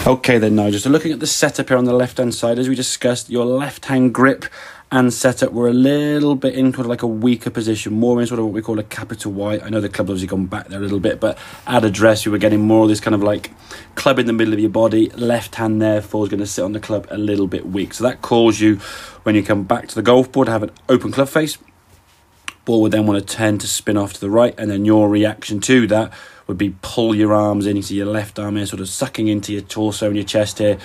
Okay then, Nigel, so looking at the setup here on the left-hand side, as we discussed, your left-hand grip and setup were a little bit in sort of like a weaker position, more in sort of what we call a capital Y. I know the club's obviously gone back there a little bit, but at address, you were getting more of this kind of like club in the middle of your body. Left hand, therefore, is going to sit on the club a little bit weak. So that caused you, when you come back to the golf board, to have an open club face. Ball would then want to tend to spin off to the right, and then your reaction to that would be pull your arms in. You see your left arm here sort of sucking into your torso and your chest here,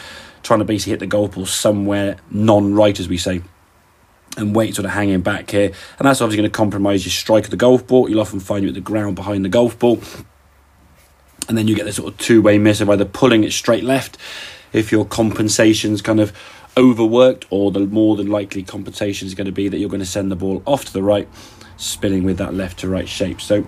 trying to basically hit the golf ball somewhere non-right, as we say, and weight sort of hanging back here. And that's obviously going to compromise your strike of the golf ball. You'll often find you at the ground behind the golf ball, and then you get this sort of two-way miss of either pulling it straight left if your compensation's kind of overworked, or the more than likely compensation is going to be that you're going to send the ball off to the right, spinning with that left to right shape. So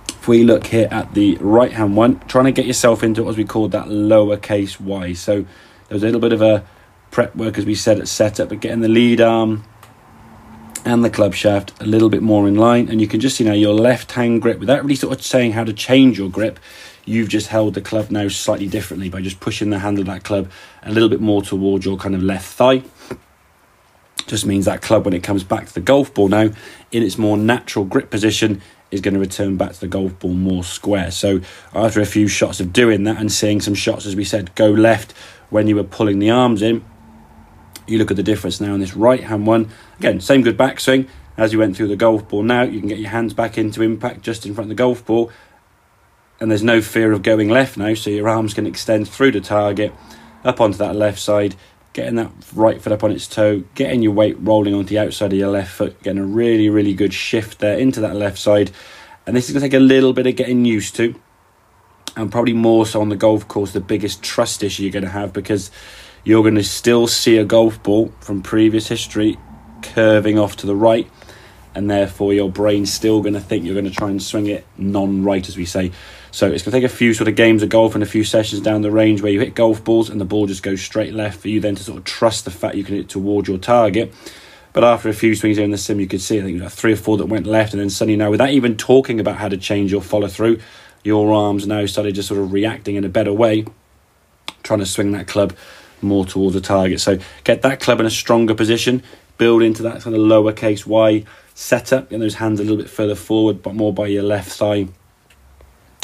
if we look here at the right hand one, trying to get yourself into what we call that lowercase y. So there's a little bit of a prep work, as we said, at setup, but getting the lead arm and the club shaft a little bit more in line. And you can just see now your left hand grip, without really sort of saying how to change your grip, you've just held the club now slightly differently by just pushing the handle of that club a little bit more towards your kind of left thigh. Just means that club, when it comes back to the golf ball now, in its more natural grip position, is going to return back to the golf ball more square. So after a few shots of doing that and seeing some shots, as we said, go left when you were pulling the arms in, you look at the difference now in this right hand one. Again, same good backswing as you went through the golf ball. Now you can get your hands back into impact just in front of the golf ball, and there's no fear of going left now, so your arms can extend through the target up onto that left side, getting that right foot up on its toe, getting your weight rolling onto the outside of your left foot, getting a really, really good shift there into that left side. And this is going to take a little bit of getting used to, and probably more so on the golf course, the biggest trust issue you're going to have, because you're going to still see a golf ball from previous history curving off to the right, and therefore your brain's still going to think you're going to try and swing it non-right, as we say. So it's going to take a few sort of games of golf and a few sessions down the range where you hit golf balls and the ball just goes straight left, for you then to sort of trust the fact you can hit it towards your target. But after a few swings here in the sim, you could see, I think there were 3 or 4 that went left, and then suddenly now, without even talking about how to change your follow through, your arms now started just sort of reacting in a better way, trying to swing that club more towards the target. So get that club in a stronger position, build into that kind of lowercase y setup, and those hands a little bit further forward, but more by your left thigh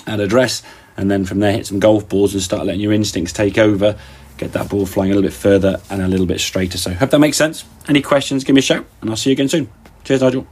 at address, and then from there hit some golf balls and start letting your instincts take over, get that ball flying a little bit further and a little bit straighter. So hope that makes sense. Any questions, give me a shout, and I'll see you again soon. Cheers, Nigel.